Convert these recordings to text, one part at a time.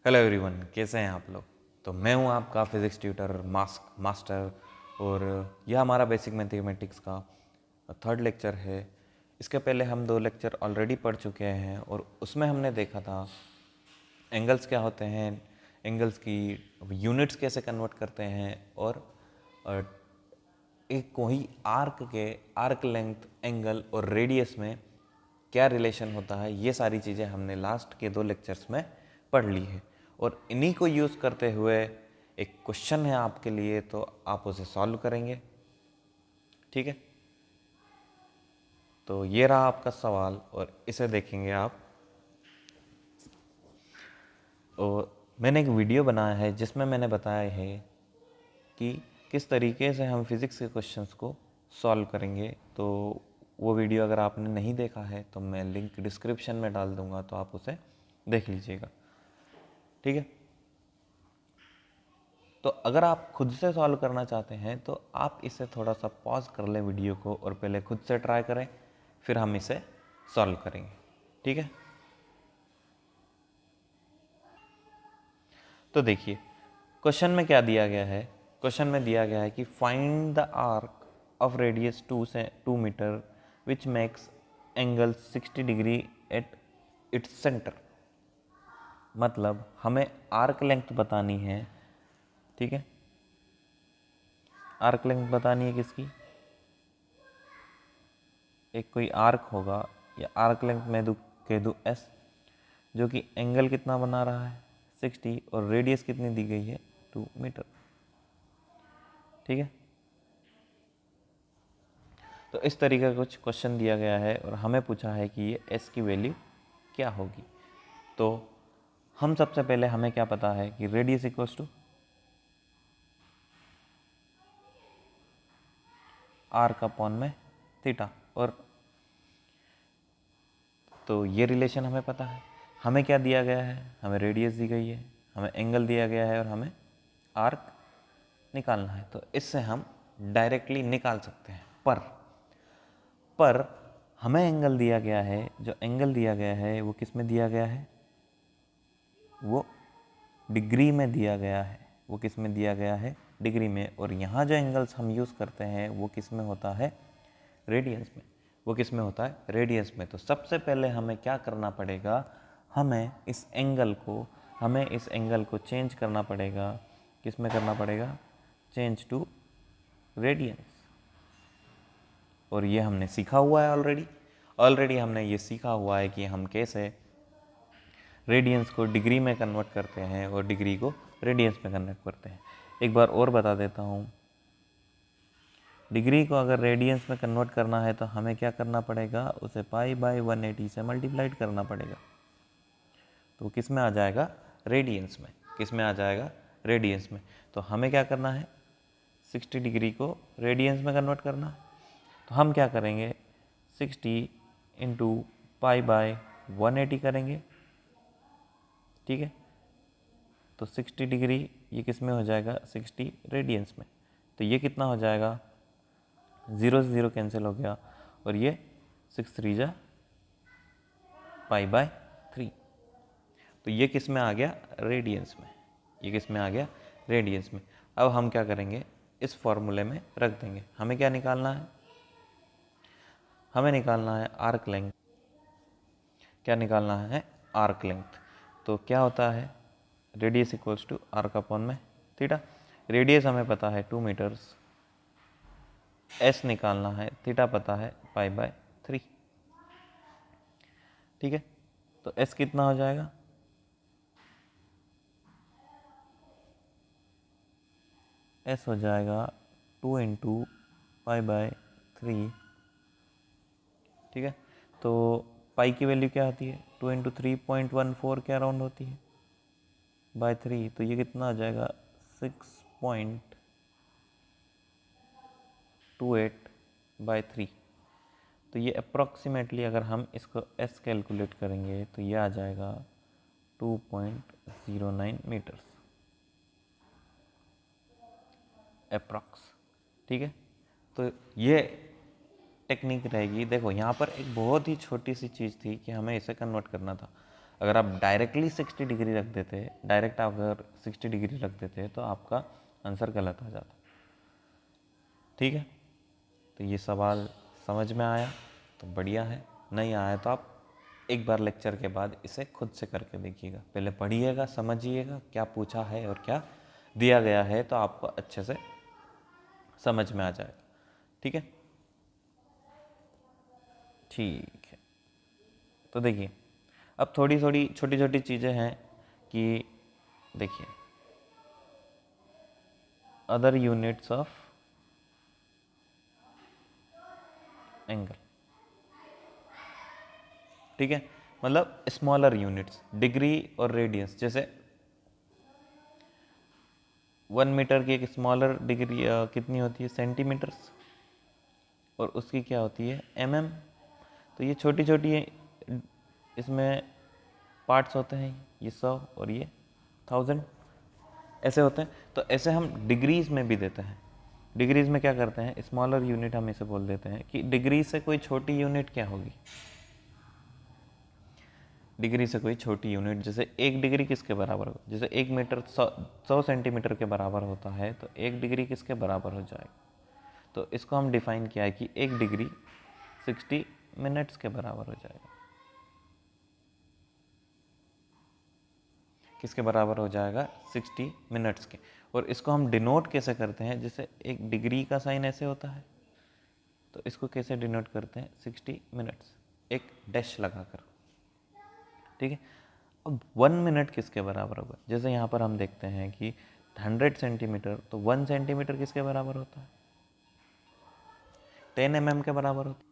Hello everyone, कैसे हैं आप लोग। तो मैं हूं आपका फिज़िक्स ट्यूटर मास्टर और यह हमारा बेसिक मैथमेटिक्स का थर्ड लेक्चर है। इसके पहले हम 2 लेक्चर ऑलरेडी पढ़ चुके हैं और उसमें हमने देखा था एंगल्स क्या होते हैं, एंगल्स की यूनिट्स कैसे कन्वर्ट करते हैं और एक कोई आर्क लेंथ, एंगल और रेडियस में क्या रिलेशन होता है। ये सारी चीज़ें हमने लास्ट के 2 लेक्चर्स में पढ़ ली है और इन्हीं को यूज़ करते हुए एक क्वेश्चन है आपके लिए, तो आप उसे सॉल्व करेंगे। ठीक है, तो ये रहा आपका सवाल और इसे देखेंगे आप। और मैंने एक वीडियो बनाया है जिसमें मैंने बताया है कि किस तरीके से हम फिज़िक्स के क्वेश्चंस को सॉल्व करेंगे। तो वो वीडियो अगर आपने नहीं देखा है तो मैं लिंक डिस्क्रिप्शन में डाल दूंगा, तो आप उसे देख लीजिएगा। ठीक है, तो अगर आप खुद से सॉल्व करना चाहते हैं तो आप इसे थोड़ा सा पॉज कर लें वीडियो को और पहले खुद से ट्राई करें, फिर हम इसे सॉल्व करेंगे। ठीक है, तो देखिए क्वेश्चन में क्या दिया गया है। क्वेश्चन में दिया गया है कि find the arc of radius 2 metre which makes angle 60 degree at its centre. मतलब हमें आर्क लेंथ बतानी है। ठीक है, आर्क लेंथ बतानी है किसकी, एक कोई आर्क होगा या आर्क लेंथ में कह दूँ एस, जो कि एंगल कितना बना रहा है 60 और रेडियस कितनी दी गई है 2 मीटर। ठीक है, तो इस तरीके का कुछ क्वेश्चन दिया गया है और हमें पूछा है कि ये एस की वैल्यू क्या होगी। तो हम सबसे पहले हमें क्या पता है कि रेडियस इक्वल्स टू आर का अपॉन में थीटा, और तो ये रिलेशन हमें पता है। हमें क्या दिया गया है, हमें रेडियस दी गई है, हमें एंगल दिया गया है और हमें आर्क निकालना है। तो इससे हम डायरेक्टली निकाल सकते हैं। पर हमें एंगल दिया गया है, जो एंगल दिया गया है वो किस में दिया गया है, वो डिग्री में दिया गया है। वो किस में दिया गया है, डिग्री में। और यहाँ जो एंगल्स हम यूज़ करते हैं वो किस में होता है, रेडियंस में। वो किस में होता है, रेडियंस में। तो सबसे पहले हमें क्या करना पड़ेगा, हमें इस एंगल को चेंज करना पड़ेगा। किस में करना पड़ेगा, चेंज टू रेडियंस। और ये हमने सीखा हुआ है ऑलरेडी हमने ये सीखा हुआ है कि हम कैसे रेडियंस को डिग्री में कन्वर्ट करते हैं और डिग्री को रेडियंस में कन्वर्ट करते हैं। एक बार और बता देता हूँ, डिग्री को अगर रेडियंस में कन्वर्ट करना है तो हमें क्या करना पड़ेगा, उसे पाई बाई 180 से मल्टीप्लाइड करना पड़ेगा। तो किस में आ जाएगा, रेडियंस में। किस में आ जाएगा, रेडियंस में। तो हमें क्या करना है, 60 डिग्री को रेडियंस में कन्वर्ट करना है। तो हम क्या करेंगे, 60 इंटू पाई बाय 180 करेंगे। ठीक है, तो 60 डिग्री ये किस में हो जाएगा, 60 रेडियंस में। तो ये कितना हो जाएगा, 0 से 0 कैंसिल हो गया और ये 6 3 जा पाई बाय 3। तो ये किस में आ गया, रेडियंस में। ये किस में आ गया, रेडियंस में। अब हम क्या करेंगे, इस फॉर्मूले में रख देंगे। हमें क्या निकालना है, हमें निकालना है आर्क लेंथ। क्या निकालना है, आर्क लेंथ। तो क्या होता है, radius equals to arc upon में थीटा। रेडियस हमें पता है 2 मीटर्स, एस निकालना है, थीटा पता है पाई बाय 3। ठीक है, तो एस कितना हो जाएगा, एस हो जाएगा 2 इंटू पाई बाय 3। ठीक है, तो पाई की वैल्यू क्या होती है, 2 इंटू 3.14 क्या राउंड होती है बाय 3। तो ये कितना आ जाएगा, 6.28 बाय 3। तो ये अप्रॉक्सीमेटली अगर हम इसको एस कैलकुलेट करेंगे तो ये आ जाएगा 2.09 मीटर्स अप्रॉक्स। ठीक है, तो ये टेक्निक रहेगी। देखो यहाँ पर एक बहुत ही छोटी सी चीज़ थी कि हमें इसे कन्वर्ट करना था। अगर आप डायरेक्टली 60 डिग्री रख देते, डायरेक्ट अगर 60 डिग्री रख देते तो आपका आंसर गलत आ जाता। ठीक है, तो ये सवाल समझ में आया तो बढ़िया है, नहीं आया तो आप एक बार लेक्चर के बाद इसे खुद से करके देखिएगा। पहले पढ़िएगा, समझिएगा क्या पूछा है और क्या दिया गया है, तो आपको अच्छे से समझ में आ जाएगा। ठीक है, ठीक है। तो देखिए, अब थोड़ी थोड़ी छोटी छोटी चीज़ें हैं कि देखिए, अदर यूनिट्स ऑफ एंगल, ठीक है, मतलब स्मॉलर यूनिट्स, डिग्री और रेडियंस। जैसे 1 मीटर की एक स्मॉलर डिग्री कितनी होती है, सेंटीमीटर्स, और उसकी क्या होती है, mm। तो ये छोटी छोटी इसमें पार्ट्स होते हैं, ये 100 और ये 1000 ऐसे होते हैं। तो ऐसे हम डिग्रीज में भी देते हैं। डिग्रीज में क्या करते हैं, स्मॉलर यूनिट हम इसे बोल देते हैं कि डिग्री से कोई छोटी यूनिट क्या होगी, डिग्री से कोई छोटी यूनिट। जैसे 1 डिग्री किसके बराबर होगा, जैसे 1 मीटर 100 सेंटीमीटर के बराबर होता है, तो 1 डिग्री किसके बराबर हो जाएगा। तो इसको हम डिफाइन किया है कि 1 डिग्री 60 मिनट्स के बराबर हो जाएगा। किसके बराबर हो जाएगा, 60 मिनट्स के। और इसको हम डिनोट कैसे करते हैं, जैसे एक डिग्री का साइन ऐसे होता है, तो इसको कैसे डिनोट करते हैं, 60 मिनट्स, एक डैश लगाकर। ठीक है, अब 1 मिनट किसके बराबर होगा, जैसे यहाँ पर हम देखते हैं कि 100 सेंटीमीटर, तो 1 सेंटीमीटर किसके बराबर होता है, 10 mm के बराबर होता है।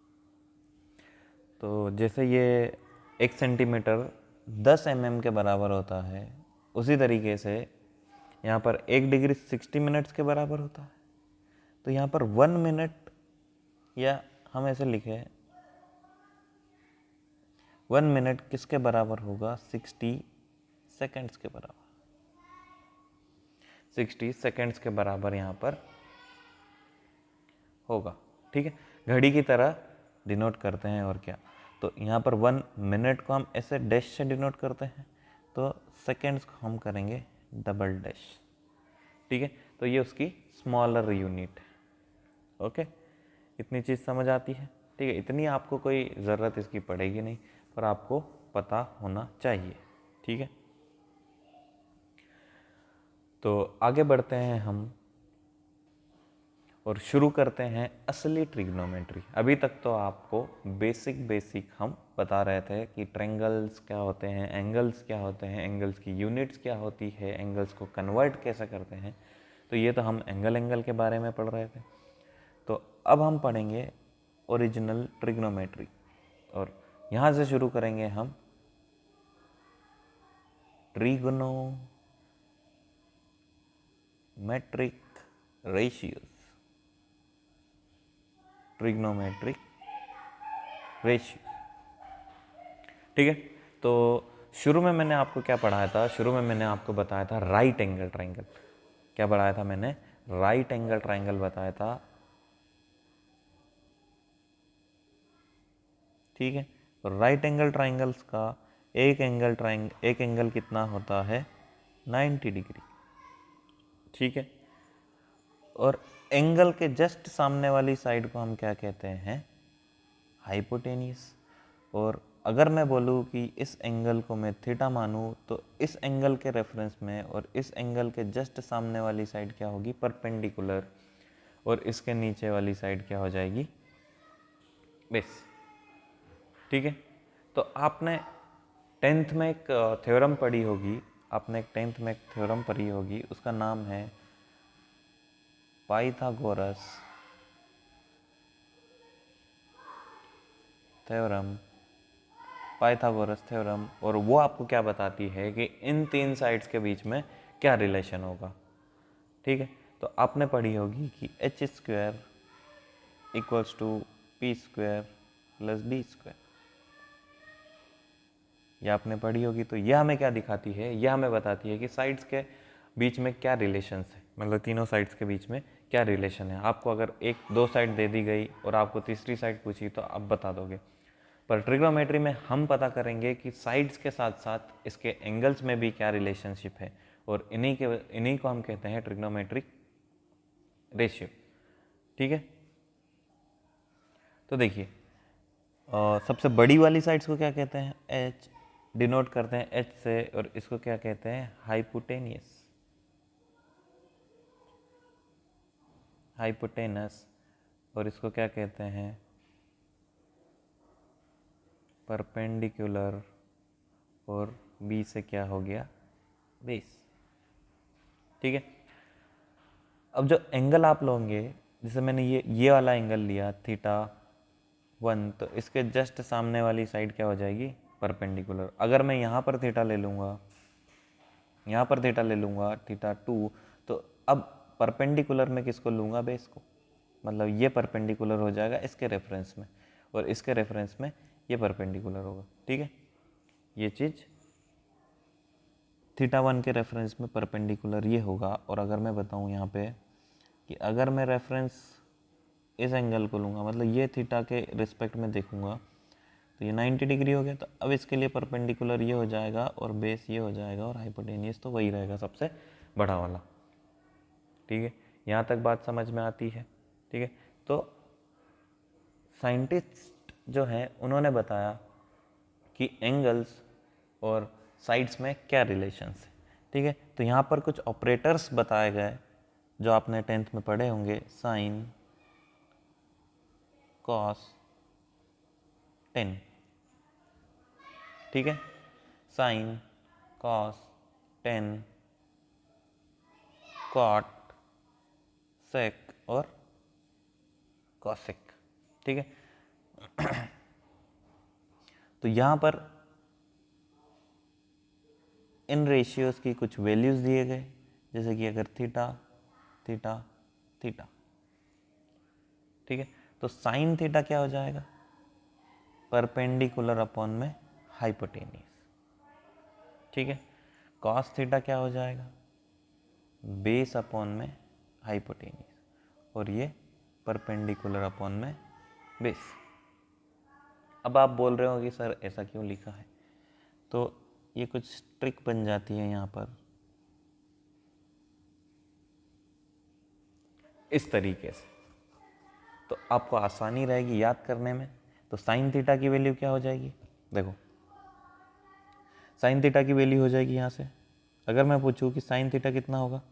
तो जैसे ये 1 सेंटीमीटर 10 mm के बराबर होता है, उसी तरीके से यहाँ पर 1 डिग्री 60 मिनट्स के बराबर होता है। तो यहाँ पर 1 मिनट, या हम ऐसे लिखे 1 मिनट किसके बराबर होगा, 60 सेकेंड्स के बराबर, 60 सेकेंड्स के बराबर यहाँ पर होगा। ठीक है, घड़ी की तरह डिनोट करते हैं। और क्या, तो यहाँ पर 1 मिनट को हम ऐसे डैश से डिनोट करते हैं, तो सेकेंड्स को हम करेंगे डबल डैश। ठीक है, तो ये उसकी स्मॉलर यूनिट है। ओके, इतनी चीज़ समझ आती है। ठीक है, इतनी आपको कोई ज़रूरत इसकी पड़ेगी नहीं, पर आपको पता होना चाहिए। ठीक है, तो आगे बढ़ते हैं हम और शुरू करते हैं असली ट्रिग्नोमेट्री। अभी तक तो आपको बेसिक हम बता रहे थे कि ट्रायंगल्स क्या होते हैं, एंगल्स क्या होते हैं, एंगल्स की यूनिट्स क्या होती है, एंगल्स को कन्वर्ट कैसे करते हैं। तो ये तो हम एंगल के बारे में पढ़ रहे थे। तो अब हम पढ़ेंगे ओरिजिनल ट्रिग्नोमेट्री, और यहाँ से शुरू करेंगे हम ट्रिग्नोमेट्रिक रेशियोज, ट्रिग्नोमेट्रिक रेशियो। ठीक है, तो शुरू में मैंने आपको क्या पढ़ाया था, शुरू में मैंने आपको बताया था राइट एंगल ट्रायंगल। क्या पढ़ाया था मैंने, राइट एंगल ट्रायंगल बताया था। ठीक है, तो राइट एंगल ट्रायंगल्स का एक एंगल कितना होता है, 90 डिग्री। ठीक है, और एंगल के जस्ट सामने वाली साइड को हम क्या कहते हैं, हाइपोटेनियस। और अगर मैं बोलूँ कि इस एंगल को मैं थीटा मानूँ, तो इस एंगल के रेफरेंस में और इस एंगल के जस्ट सामने वाली साइड क्या होगी, परपेंडिकुलर, और इसके नीचे वाली साइड क्या हो जाएगी, बेस। ठीक है, तो आपने 10th में एक थ्योरम पढ़ी होगी, आपने एक 10th में एक थ्योरम पढ़ी होगी, उसका नाम है पाइथागोरस थ्योरम, पाइथागोरस थ्योरम। और वो आपको क्या बताती है कि इन 3 साइड्स के बीच में क्या रिलेशन होगा। ठीक है, तो आपने पढ़ी होगी कि h² equals to p² plus d², यह आपने पढ़ी होगी। तो यह हमें क्या दिखाती है, यह हमें बताती है कि साइड्स के बीच में क्या रिलेशंस है, मतलब तीनों साइड्स के बीच में क्या रिलेशन है। आपको अगर 1-2 साइड दे दी गई और आपको तीसरी साइड पूछी, तो आप बता दोगे। पर ट्रिग्नोमेट्री में हम पता करेंगे कि साइड्स के साथ साथ इसके एंगल्स में भी क्या रिलेशनशिप है, और इन्हीं को हम कहते हैं ट्रिग्नोमेट्रिक रेशियो। ठीक है, तो देखिए सबसे बड़ी वाली साइड्स को क्या कहते हैं, एच, डिनोट करते हैं एच से, और इसको क्या कहते हैं, हाइपोटेनियस, हाइपोटेनस, और इसको क्या कहते हैं, परपेंडिकुलर, और बी से क्या हो गया, बेस। ठीक है, अब जो एंगल आप लोगे, जैसे मैंने ये वाला एंगल लिया θ1, तो इसके जस्ट सामने वाली साइड क्या हो जाएगी, परपेंडिकुलर। अगर मैं यहाँ पर थीटा ले लूँगा, यहाँ पर थीटा ले लूँगा θ2, तो अब परपेंडिकुलर में किसको लूँगा, बेस को, मतलब ये परपेंडिकुलर हो जाएगा इसके रेफरेंस में, और इसके रेफरेंस में ये परपेंडिकुलर होगा। ठीक है, ये चीज़ θ1 के रेफरेंस में परपेंडिकुलर ये होगा। और अगर मैं बताऊँ यहाँ पे कि अगर मैं रेफरेंस इस एंगल को लूँगा, मतलब ये थीटा के रिस्पेक्ट में देखूँगा, तो ये 90 डिग्री हो गया, तो अब इसके लिए परपेंडिकुलर ये हो जाएगा और बेस ये हो जाएगा, और हाइपोटेनियस तो वही रहेगा सबसे बड़ा वाला। ठीक है, यहाँ तक बात समझ में आती है। ठीक है, तो साइंटिस्ट जो हैं उन्होंने बताया कि एंगल्स और साइड्स में क्या रिलेशंस है। ठीक है, तो यहाँ पर कुछ ऑपरेटर्स बताए गए जो आपने 10th में पढ़े होंगे, साइन, कॉस, टेन। ठीक है, साइन, कॉस, टेन, कॉट, सेक और कॉसेक। ठीक है, तो यहाँ पर इन रेशियोज़ की कुछ वैल्यूज़ दिए गए, जैसे कि अगर थीटा, थीटा, थीटा। ठीक है, तो साइन थीटा क्या हो जाएगा, परपेंडिकुलर अपॉन में हाइपोटेनियस। ठीक है, कॉस थीटा क्या हो जाएगा, बेस अपॉन में हाइपोटेनियस, और ये परपेंडिकुलर अपॉन में बेस। अब आप बोल रहे हो कि सर ऐसा क्यों लिखा है, तो ये कुछ ट्रिक बन जाती है यहाँ पर इस तरीके से, तो आपको आसानी रहेगी याद करने में। तो साइन थीटा की वैल्यू क्या हो जाएगी, देखो साइन थीटा की वैल्यू हो जाएगी यहाँ से, अगर मैं पूछूँ कि साइन थीटा कितना होगा,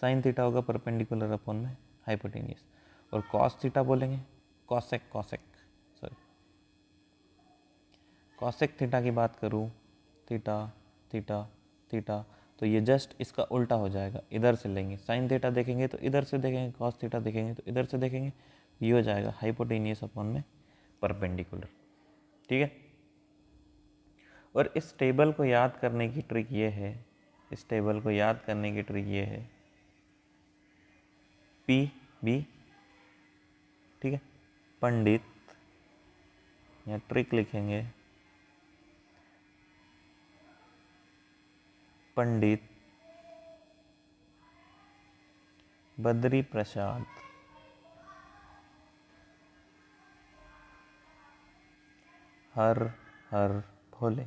साइन थीटा होगा परपेंडिकुलर अपॉन में हाइपोटेनियस, और कॉस थीटा बोलेंगे कॉसेक, सॉरी कॉसेक थीटा की बात करूँ, थीटा, थीटा, थीटा, तो ये जस्ट इसका उल्टा हो जाएगा, इधर से लेंगे, साइन थीटा देखेंगे तो इधर से देखेंगे, कॉस थीटा देखेंगे तो इधर से देखेंगे, ये हो जाएगा हाइपोटेनियस अपॉन में परपेंडिकुलर। ठीक है, और इस टेबल को याद करने की ट्रिक ये है, इस टेबल को याद करने की ट्रिक ये है, पी बी, ठीक है, पंडित, या ट्रिक लिखेंगे पंडित बद्री प्रसाद हर हर भोले।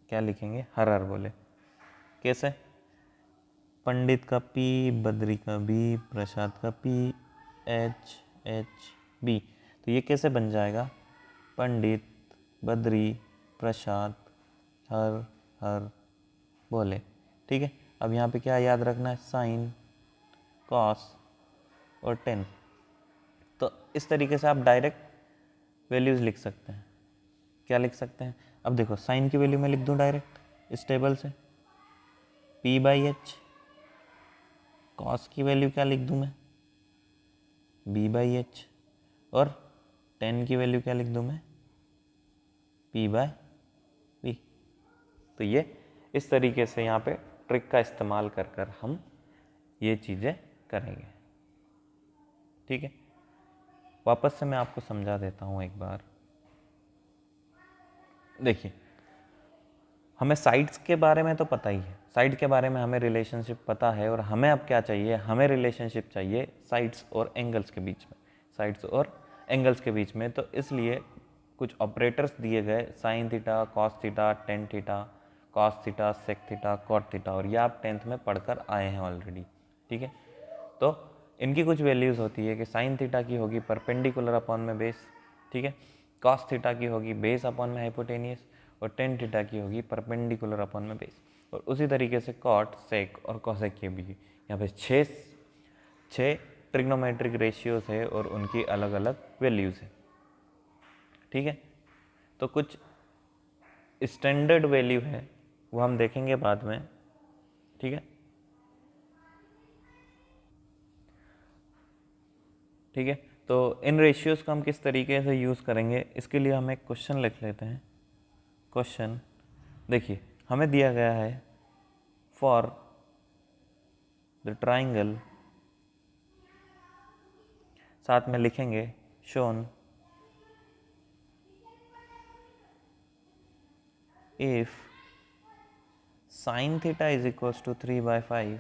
क्या लिखेंगे, हर हर भोले। कैसे, पंडित का पी, बद्री का बी, प्रसाद का पी, एच एच बी, तो ये कैसे बन जाएगा, पंडित बद्री प्रसाद हर हर भोले। ठीक है, अब यहाँ पे क्या याद रखना है, साइन, कॉस और टेन। तो इस तरीके से आप डायरेक्ट वैल्यूज़ लिख सकते हैं। क्या लिख सकते हैं, अब देखो साइन की वैल्यू मैं लिख दूँ डायरेक्ट इस टेबल से, P बाई एच, कॉस की वैल्यू क्या लिख दूँ मैं, B बाई एच, और टेन की वैल्यू क्या लिख दूँ मैं, P बाय बी। तो ये इस तरीके से यहाँ पे ट्रिक का इस्तेमाल कर कर हम ये चीज़ें करेंगे। ठीक है, वापस से मैं आपको समझा देता हूँ एक बार। देखिए, हमें साइड्स के बारे में तो पता ही है, साइड के बारे में हमें रिलेशनशिप पता है, और हमें अब क्या चाहिए, हमें रिलेशनशिप चाहिए साइड्स और एंगल्स के बीच में, साइड्स और एंगल्स के बीच में, तो इसलिए कुछ ऑपरेटर्स दिए गए, sine theta, cos theta, tan theta, cos theta, sec theta, cot theta, और ये आप 10th में पढ़कर आए हैं ऑलरेडी। ठीक है, तो इनकी कुछ वैल्यूज़ होती है कि साइन थीटा की होगी परपेंडिकुलर अपॉन में बेस, ठीक है, कॉस थीटा की होगी बेस अपॉन में हाइपोटेनियस, और टेन थीटा की होगी परपेंडिकुलर अपॉन में बेस। और उसी तरीके से कॉट, सेक और कॉसेक की भी यहाँ पे छः ट्रिग्नोमेट्रिक रेशियोज है और उनकी अलग अलग वैल्यूज़ है। ठीक है, तो कुछ स्टैंडर्ड वैल्यू है वो हम देखेंगे बाद में। ठीक है, ठीक है, तो इन रेशियोज़ को हम किस तरीके से यूज़ करेंगे इसके लिए हम एक क्वेश्चन लिख लेते हैं। क्वेश्चन देखिए, हमें दिया गया है फॉर द ट्राइंगल, साथ में लिखेंगे shown if sin theta is equals to 3/5,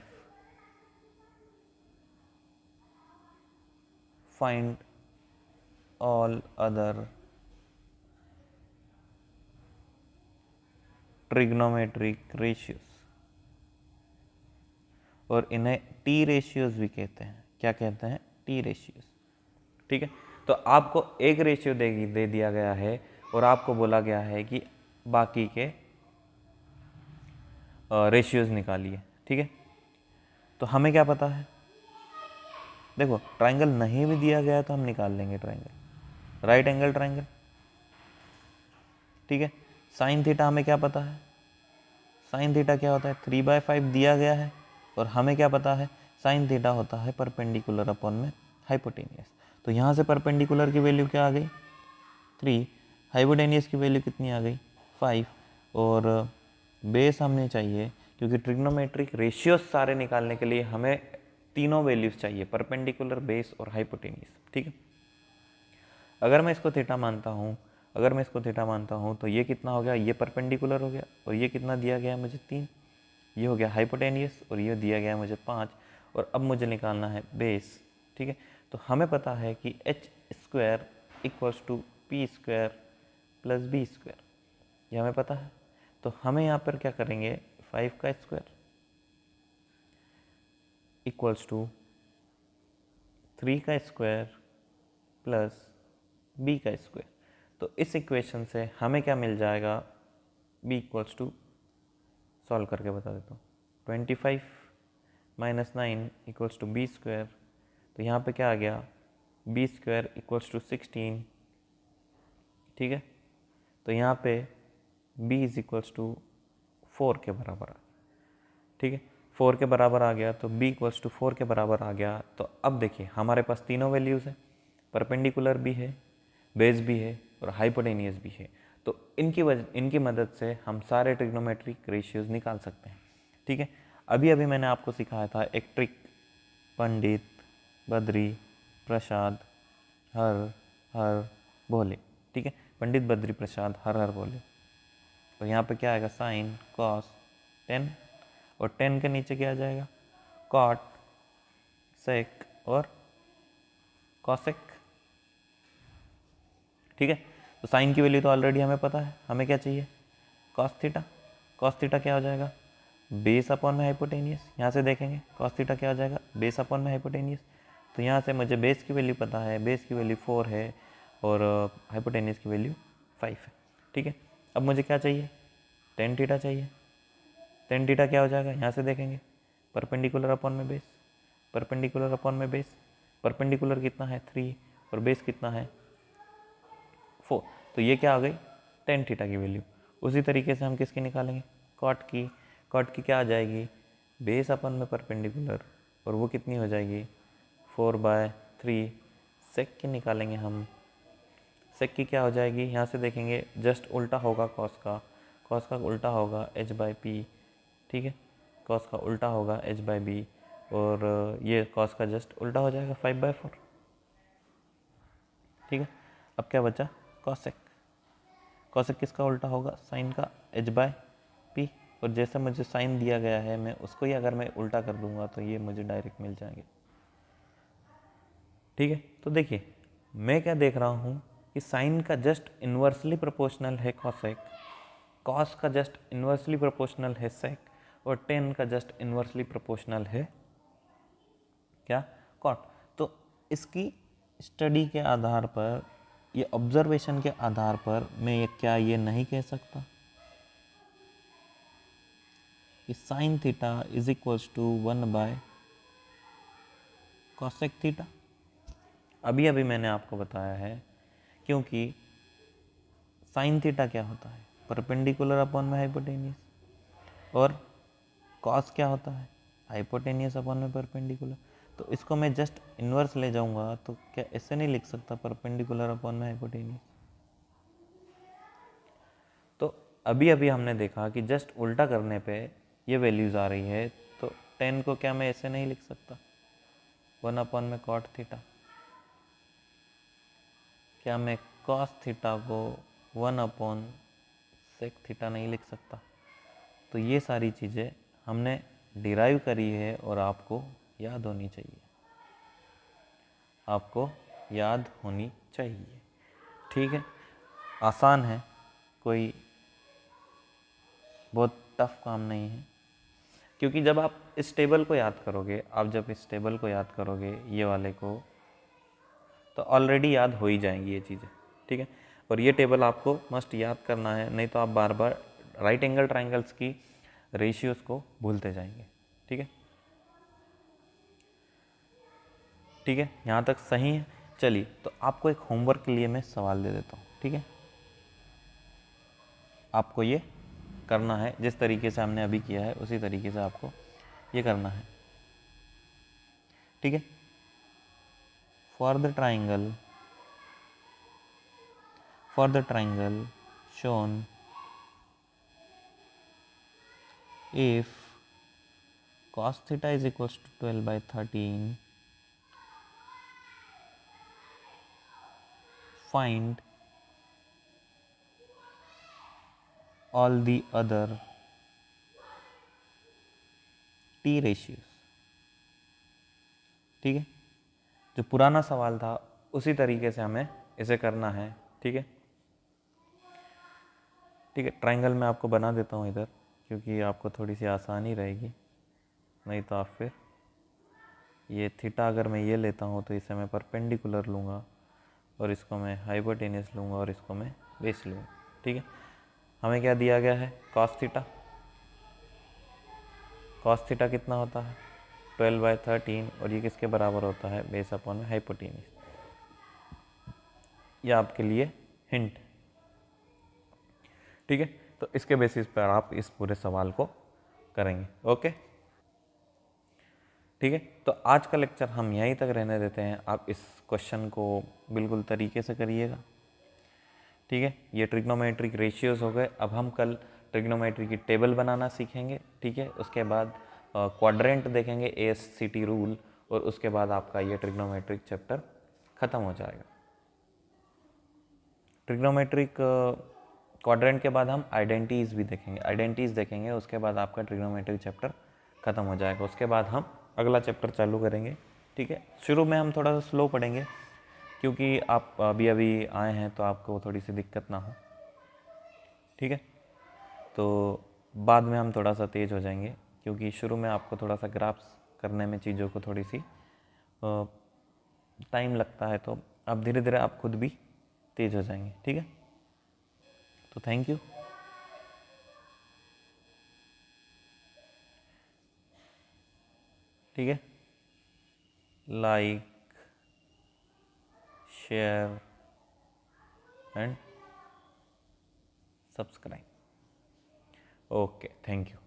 find all other trigonometric ratios, और इन्हें टी रेशियोज भी कहते हैं। क्या कहते हैं? T ratios. ठीक है, तो आपको एक रेशियो दे दिया गया है और आपको बोला गया है कि बाकी के रेशियोज निकालिए। ठीक है, तो हमें क्या पता है? देखो, ट्राइंगल नहीं भी दिया गया तो हम निकाल लेंगे ट्राइंगल, राइट एंगल ट्राइंगल। ठीक है, साइन थीटा हमें क्या पता है? साइन थीटा क्या होता है? 3/5 दिया गया है, और हमें क्या पता है? साइन थीटा होता है परपेंडिकुलर अपॉन में हाइपोटेनियस। तो यहाँ से परपेंडिकुलर की वैल्यू क्या आ गई? 3, हाइपोटेनियस की वैल्यू कितनी आ गई? 5, और बेस हमें चाहिए क्योंकि ट्रिग्नोमेट्रिक रेशियोज सारे निकालने के लिए हमें तीनों वैल्यूज चाहिए, परपेंडिकुलर, बेस और हाइपोटेनियस। ठीक है, अगर मैं इसको थीटा मानता हूँ तो ये कितना हो गया? ये परपेंडिकुलर हो गया, और ये कितना दिया गया है मुझे? 3, ये हो गया हाइपोटेनियस, और ये दिया गया है मुझे 5, और अब मुझे निकालना है बेस। ठीक है, तो हमें पता है कि h square equals to P square plus B square, ये हमें पता है। तो हमें यहाँ पर क्या करेंगे? 5 का स्क्वायर इक्वल्स टू 3 का स्क्वायर प्लस बी का स्क्वायर। तो इस इक्वेशन से हमें क्या मिल जाएगा? b इक्वल्स टू, सॉल्व करके बता देता हूँ, 25 minus 9 equals to B square. तो यहाँ पे क्या आ गया? B square equals to 16। ठीक है, तो यहाँ पे b इज इक्वल्स टू 4 के बराबर आ। ठीक है, 4 के बराबर आ गया, तो b इक्वल्स टू 4 के बराबर आ गया। तो अब देखिए, हमारे पास तीनों वैल्यूज़ हैं, परपेंडिकुलर भी है, बेस भी है, और हाइपोटेनियस भी है। तो इनकी मदद से हम सारे ट्रिग्नोमेट्रिक रेशियोज निकाल सकते हैं। ठीक है, अभी अभी मैंने आपको सिखाया था एक ट्रिक, पंडित, बद्री, प्रसाद, हर हर भोले। ठीक है, पंडित, बद्री, प्रसाद, हर हर भोले। तो यहाँ पे क्या आएगा? साइन, कॉस, टेन, और 10 के नीचे क्या आ जाएगा? कॉट, सेक और कॉसेक। ठीक है, तो साइन की वैल्यू तो ऑलरेडी हमें पता है, हमें क्या चाहिए? Cos theta. कॉस थीटा क्या हो जाएगा? बेस अपॉन में हाइपोटेनियस। यहाँ से देखेंगे कॉस थीटा क्या हो जाएगा? बेस अपॉन में हाइपोटेनियस। तो यहाँ से मुझे बेस की वैल्यू पता है, बेस की वैल्यू 4 है, और हाइपोटेनियस की वैल्यू 5 है। ठीक है, अब मुझे क्या चाहिए? टेन थीटा चाहिए। टेन थीटा क्या हो जाएगा? यहाँ से देखेंगे, परपेंडिकुलर अपॉन में बेस, परपेंडिकुलर अपॉन में बेस। परपेंडिकुलर कितना है? 3, और बेस कितना है? 4। तो ये क्या आ गई? टेन थीटा की वैल्यू। उसी तरीके से हम किसकी निकालेंगे? कॉट की। कॉट की क्या आ जाएगी? बेस अपन में परपेंडिकुलर, और वो कितनी हो जाएगी? 4/3। सेक की निकालेंगे हम। सेक की क्या हो जाएगी? यहाँ से देखेंगे, जस्ट उल्टा होगा कॉस का। कॉस का उल्टा होगा h/p। ठीक है, कॉस का उल्टा होगा h/b, और ये कॉस का जस्ट उल्टा हो जाएगा 5/4। ठीक है, अब क्या बचा? कॉसेक। कॉसेक किसका उल्टा होगा? साइन का, h/p। और जैसे मुझे साइन दिया गया है, मैं उसको ही अगर मैं उल्टा कर दूंगा तो ये मुझे डायरेक्ट मिल जाएंगे। ठीक है, तो देखिए, मैं क्या देख रहा हूँ कि साइन का जस्ट इन्वर्सली प्रोपोर्शनल है कॉसेक, कॉस का जस्ट इन्वर्सली प्रोपोर्शनल है सेक, और टेन का जस्ट इन्वर्सली प्रोपोर्शनल है क्या, कॉट। तो इसकी स्टडी के आधार पर, ये ऑब्जर्वेशन के आधार पर मैं ये नहीं कह सकता कि sine theta is equals to 1 cosec theta. अभी अभी मैंने आपको बताया है, क्योंकि साइन थीटा क्या होता है, परपेंडिकुलर अपॉन में हाइपोटेनियस, और कॉस क्या होता है, हाइपोटेनियस अपॉन में परपेंडिकुलर। तो इसको मैं जस्ट इन्वर्स ले जाऊंगा तो क्या ऐसे नहीं लिख सकता, परपेंडिकुलर अपॉन में हाइपोटेनियस। तो अभी अभी हमने देखा कि जस्ट उल्टा करने पे ये वैल्यूज आ रही है, तो 10 को क्या मैं ऐसे नहीं लिख सकता, 1 अपॉन में कॉट थीटा। क्या मैं कॉस थीटा को 1 अपॉन सेक थीटा नहीं लिख सकता। तो ये सारी चीज़ें हमने डिराइव करी है और आपको याद होनी चाहिए, आपको याद होनी चाहिए। ठीक है, आसान है, कोई बहुत टफ काम नहीं है। क्योंकि जब आप इस टेबल को याद करोगे, आप जब इस टेबल को याद करोगे ये वाले को, तो ऑलरेडी याद हो ही जाएंगी ये चीज़ें। ठीक है, और ये टेबल आपको मस्ट याद करना है, नहीं तो आप बार बार राइट एंगल ट्राइंगल्स की रेशियोज़ को भूलते जाएंगे। ठीक है, ठीक है, यहाँ तक सही है। चलिए, तो आपको एक होमवर्क के लिए मैं सवाल दे देता हूँ। ठीक है, आपको ये करना है, जिस तरीके से हमने अभी किया है उसी तरीके से आपको ये करना है। ठीक है, for the triangle shown if cos theta is equals to 12/13, find all the other t ratios। ठीक है, जो पुराना सवाल था उसी तरीके से हमें इसे करना है। ठीक है, ठीक है, ट्राइंगल मैं आपको बना देता हूँ इधर, क्योंकि आपको थोड़ी सी आसानी रहेगी, नहीं तो आप फिर ये थीटा अगर मैं ये लेता हूँ तो इसे मैं परपेंडिकुलर लूँगा, और इसको मैं हाइपोटेनियस लूँगा, और इसको मैं बेस लूँगा। ठीक है, हमें क्या दिया गया है, कॉस थीटा कितना होता है 12/13, और ये किसके बराबर होता है, बेस अपॉन में हाइपोटेनियस। ये आपके लिए हिंट। ठीक है, तो इसके बेसिस पर आप इस पूरे सवाल को करेंगे। ओके, ठीक है, तो आज का लेक्चर हम यहीं तक रहने देते हैं। आप इस क्वेश्चन को बिल्कुल तरीके से करिएगा। ठीक है, ये ट्रिग्नोमेट्रिक रेशियोज हो गए। अब हम कल ट्रिग्नोमेट्री की टेबल बनाना सीखेंगे। ठीक है, उसके बाद क्वाड्रेंट देखेंगे, ASCT रूल, और उसके बाद आपका ये ट्रिग्नोमेट्रिक चैप्टर ख़त्म हो जाएगा। ट्रिग्नोमेट्रिक क्वाड्रेंट के बाद हम आइडेंटिटीज़ भी देखेंगे, उसके बाद आपका ट्रिग्नोमेट्रिक चैप्टर ख़त्म हो जाएगा। उसके बाद हम अगला चैप्टर चालू करेंगे। ठीक है, शुरू में हम थोड़ा सा स्लो पढ़ेंगे, क्योंकि आप अभी अभी आए हैं तो आपको थोड़ी सी दिक्कत ना हो। ठीक है, तो बाद में हम थोड़ा सा तेज़ हो जाएंगे, क्योंकि शुरू में आपको थोड़ा सा ग्राफ्स करने में चीज़ों को थोड़ी सी टाइम लगता है, तो अब धीरे धीरे आप खुद भी तेज़ हो जाएंगे। ठीक है, तो थैंक यू। ठीक है, like, share and subscribe. Okay, thank you.